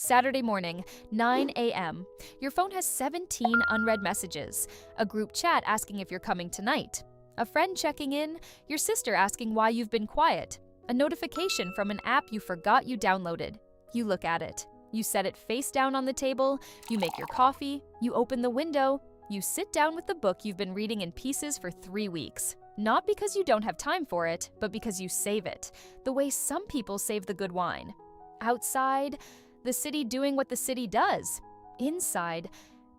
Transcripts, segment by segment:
Saturday morning, 9 a.m. Your phone has 17 unread messages, a group chat asking if you're coming tonight, a friend checking in, your sister asking why you've been quiet, a notification from an app you forgot you downloaded. You look at it. You set it face down on the table, you make your coffee, you open the window, you sit down with the book you've been reading in pieces for 3 weeks. Not because you don't have time for it, but because you save it, the way some people save the good wine. Outside, the city doing what the city does. Inside,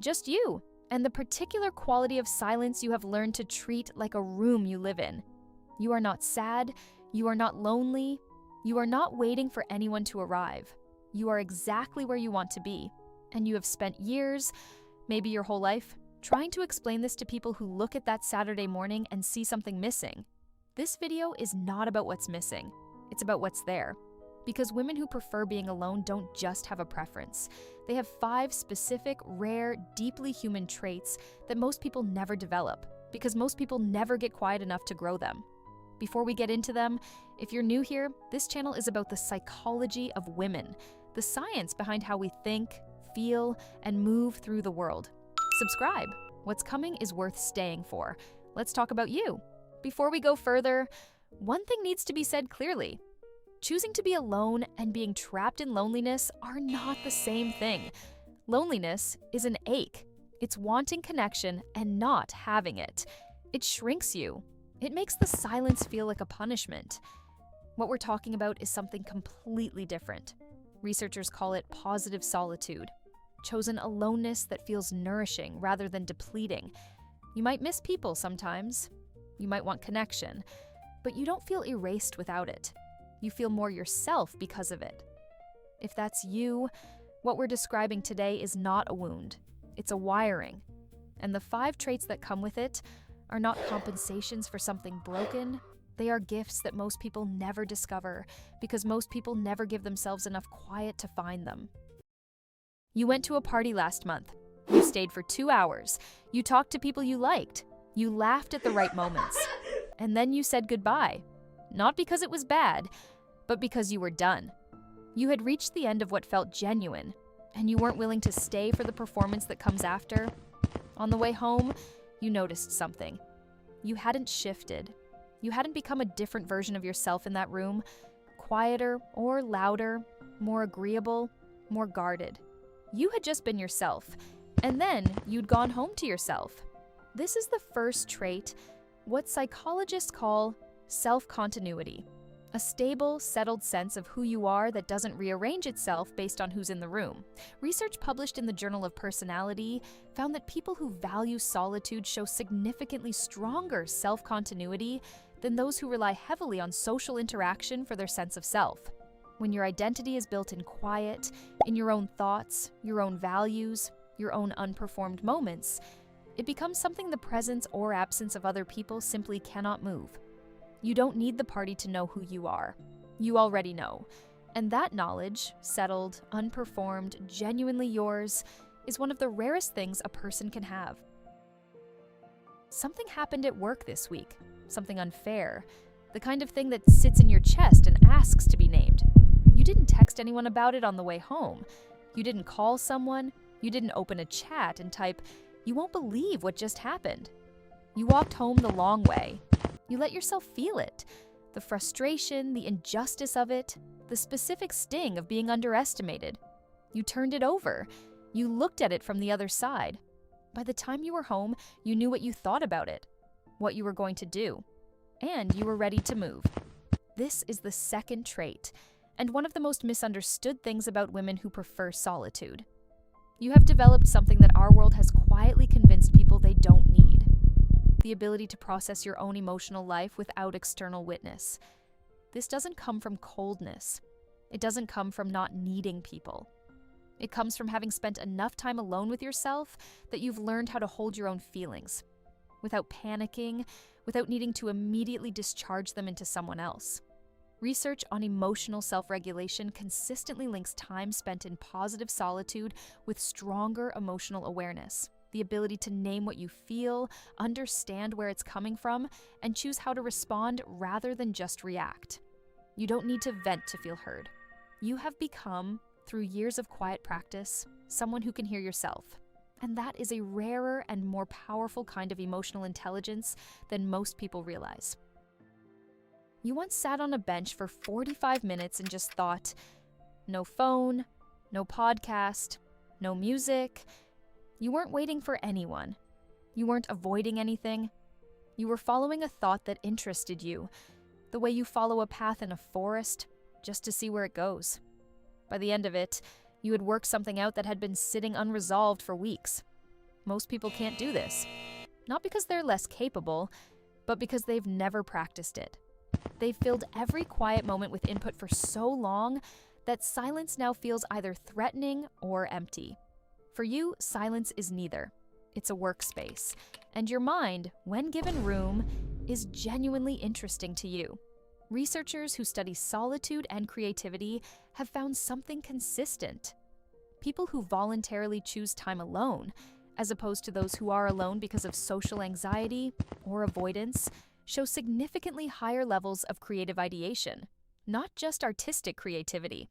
just you, and the particular quality of silence you have learned to treat like a room you live in. You are not sad, you are not lonely, you are not waiting for anyone to arrive. You are exactly where you want to be, and you have spent years, maybe your whole life, trying to explain this to people who look at that Saturday morning and see something missing. This video is not about what's missing, it's about what's there. Because women who prefer being alone don't just have a preference. They have 5 specific, rare, deeply human traits that most people never develop, because most people never get quiet enough to grow them. Before we get into them, if you're new here, this channel is about the psychology of women, the science behind how we think, feel, and move through the world. Subscribe. What's coming is worth staying for. Let's talk about you. Before we go further, one thing needs to be said clearly. Choosing to be alone and being trapped in loneliness are not the same thing. Loneliness is an ache. It's wanting connection and not having it. It shrinks you. It makes the silence feel like a punishment. What we're talking about is something completely different. Researchers call it positive solitude. Chosen aloneness that feels nourishing rather than depleting. You might miss people sometimes. You might want connection, but you don't feel erased without it. You feel more yourself because of it. If that's you, what we're describing today is not a wound. It's a wiring. And the 5 traits that come with it are not compensations for something broken. They are gifts that most people never discover because most people never give themselves enough quiet to find them. You went to a party last month. You stayed for 2 hours. You talked to people you liked. You laughed at the right moments. And then you said goodbye. Not because it was bad, but because you were done. You had reached the end of what felt genuine, and you weren't willing to stay for the performance that comes after. On the way home, you noticed something. You hadn't shifted. You hadn't become a different version of yourself in that room, quieter or louder, more agreeable, more guarded. You had just been yourself, and then you'd gone home to yourself. This is the first trait, what psychologists call self-continuity, a stable, settled sense of who you are that doesn't rearrange itself based on who's in the room. Research published in the Journal of Personality found that people who value solitude show significantly stronger self-continuity than those who rely heavily on social interaction for their sense of self. When your identity is built in quiet, in your own thoughts, your own values, your own unperformed moments, it becomes something the presence or absence of other people simply cannot move. You don't need the party to know who you are. You already know. And that knowledge, settled, unperformed, genuinely yours, is one of the rarest things a person can have. Something happened at work this week, something unfair, the kind of thing that sits in your chest and asks to be named. You didn't text anyone about it on the way home. You didn't call someone. You didn't open a chat and type, "You won't believe what just happened." You walked home the long way. You let yourself feel it, the frustration, the injustice of it, the specific sting of being underestimated. You turned it over. You looked at it from the other side. By the time you were home, you knew what you thought about it, what you were going to do, and you were ready to move. This is the second trait, and one of the most misunderstood things about women who prefer solitude. You have developed something that our world has quietly convinced people they don't need. The ability to process your own emotional life without external witness. This doesn't come from coldness. It doesn't come from not needing people. It comes from having spent enough time alone with yourself that you've learned how to hold your own feelings, without panicking, without needing to immediately discharge them into someone else. Research on emotional self-regulation consistently links time spent in positive solitude with stronger emotional awareness. The ability to name what you feel, understand where it's coming from, and choose how to respond rather than just react. You don't need to vent to feel heard. You have become through years of quiet practice, someone who can hear yourself. And that is a rarer and more powerful kind of emotional intelligence than most people realize. You once sat on a bench for 45 minutes and just thought, no phone, no podcast, no music. You weren't waiting for anyone. You weren't avoiding anything. You were following a thought that interested you, the way you follow a path in a forest, just to see where it goes. By the end of it, you had worked something out that had been sitting unresolved for weeks. Most people can't do this. Not because they're less capable, but because they've never practiced it. They've filled every quiet moment with input for so long that silence now feels either threatening or empty. For you, silence is neither. It's a workspace, and your mind, when given room, is genuinely interesting to you. Researchers who study solitude and creativity have found something consistent. People who voluntarily choose time alone, as opposed to those who are alone because of social anxiety or avoidance, show significantly higher levels of creative ideation, not just artistic creativity.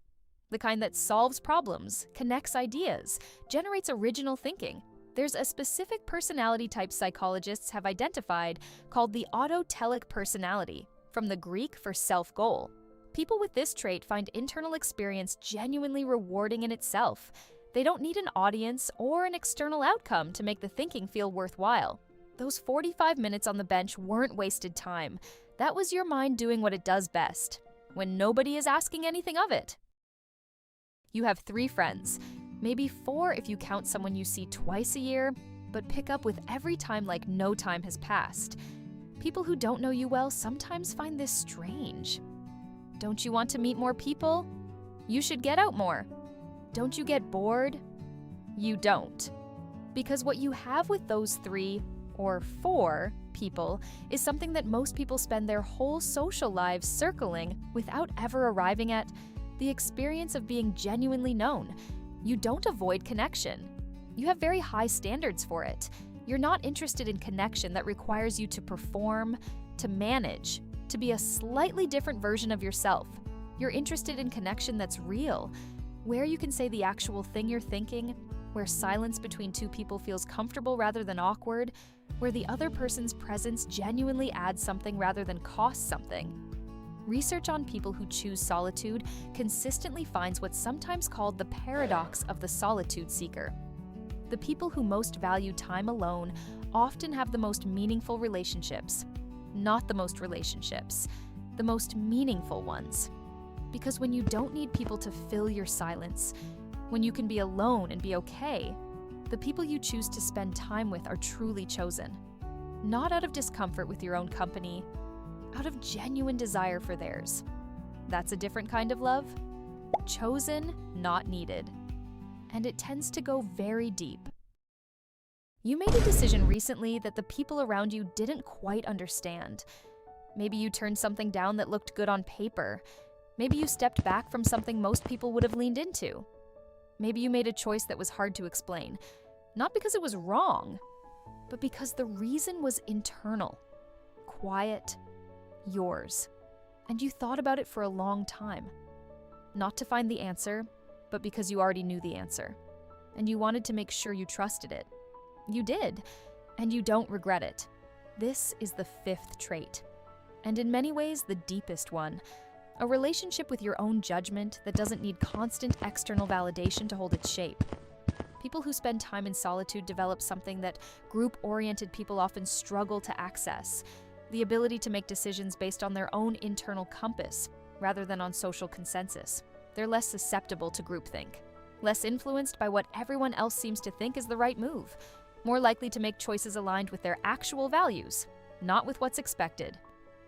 The kind that solves problems, connects ideas, generates original thinking. There's a specific personality type psychologists have identified called the autotelic personality, from the Greek for self-goal. People with this trait find internal experience genuinely rewarding in itself. They don't need an audience or an external outcome to make the thinking feel worthwhile. Those 45 minutes on the bench weren't wasted time. That was your mind doing what it does best, when nobody is asking anything of it. You have 3 friends, maybe 4 if you count someone you see twice a year, but pick up with every time like no time has passed. People who don't know you well sometimes find this strange. Don't you want to meet more people? You should get out more. Don't you get bored? You don't. Because what you have with those 3 or 4 people is something that most people spend their whole social lives circling without ever arriving at: the experience of being genuinely known. You don't avoid connection. You have very high standards for it. You're not interested in connection that requires you to perform, to manage, to be a slightly different version of yourself. You're interested in connection that's real, where you can say the actual thing you're thinking, where silence between 2 people feels comfortable rather than awkward, where the other person's presence genuinely adds something rather than costs something. Research on people who choose solitude consistently finds what's sometimes called the paradox of the solitude-seeker. The people who most value time alone often have the most meaningful relationships. Not the most relationships, the most meaningful ones. Because when you don't need people to fill your silence, when you can be alone and be okay, the people you choose to spend time with are truly chosen. Not out of discomfort with your own company, out of genuine desire for theirs. That's a different kind of love. Chosen, not needed. And it tends to go very deep. You made a decision recently that the people around you didn't quite understand. Maybe you turned something down that looked good on paper. Maybe you stepped back from something most people would have leaned into. Maybe you made a choice that was hard to explain, not because it was wrong, but because the reason was internal, quiet, yours, and you thought about it for a long time. Not to find the answer, but because you already knew the answer, and you wanted to make sure you trusted it. You did, and you don't regret it. This is the 5th trait, and in many ways the deepest one. A relationship with your own judgment that doesn't need constant external validation to hold its shape. People who spend time in solitude develop something that group-oriented people often struggle to access: the ability to make decisions based on their own internal compass, rather than on social consensus. They're less susceptible to groupthink, less influenced by what everyone else seems to think is the right move, more likely to make choices aligned with their actual values, not with what's expected.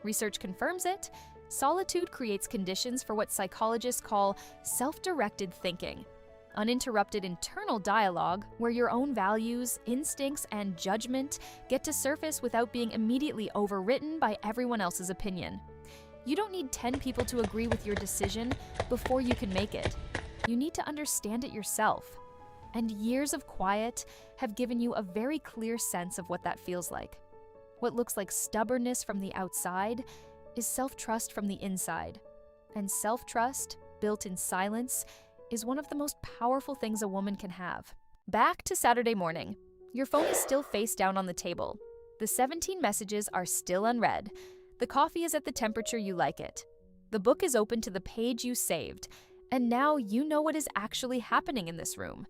Research confirms it. Solitude creates conditions for what psychologists call self-directed thinking, uninterrupted internal dialogue where your own values, instincts, and judgment get to surface without being immediately overwritten by everyone else's opinion. You don't need 10 people to agree with your decision before you can make it. You need to understand it yourself. And years of quiet have given you a very clear sense of what that feels like. What looks like stubbornness from the outside is self-trust from the inside. And self-trust, built in silence, is one of the most powerful things a woman can have. Back to Saturday morning. Your phone is still face down on the table. The 17 messages are still unread. The coffee is at the temperature you like it. The book is open to the page you saved. And now you know what is actually happening in this room.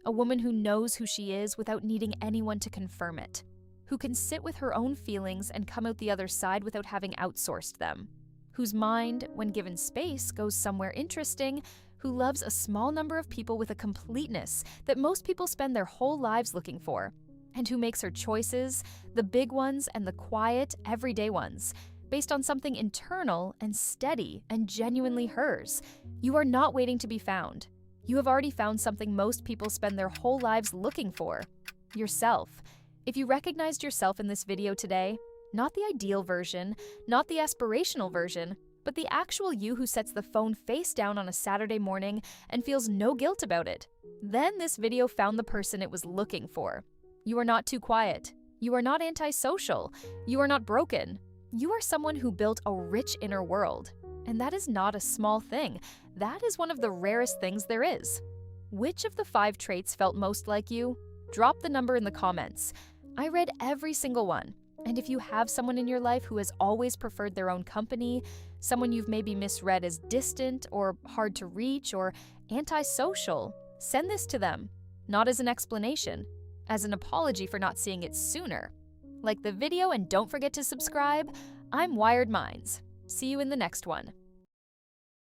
A woman who knows who she is without needing anyone to confirm it. Who can sit with her own feelings and come out the other side without having outsourced them. Whose mind, when given space, goes somewhere interesting. Who loves a small number of people with a completeness that most people spend their whole lives looking for. And who makes her choices, the big ones and the quiet, everyday ones, based on something internal and steady and genuinely hers. You are not waiting to be found. You have already found something most people spend their whole lives looking for. Yourself. If you recognized yourself in this video today, not the ideal version, not the aspirational version, but the actual you who sets the phone face down on a Saturday morning and feels no guilt about it, then this video found the person it was looking for. You are not too quiet. You are not antisocial. You are not broken. You are someone who built a rich inner world. And that is not a small thing. That is one of the rarest things there is. Which of the 5 traits felt most like you? Drop the number in the comments. I read every single one. And if you have someone in your life who has always preferred their own company, someone you've maybe misread as distant or hard to reach or antisocial, send this to them. Not as an explanation, as an apology for not seeing it sooner. Like the video and don't forget to subscribe. I'm Wired Minds. See you in the next one.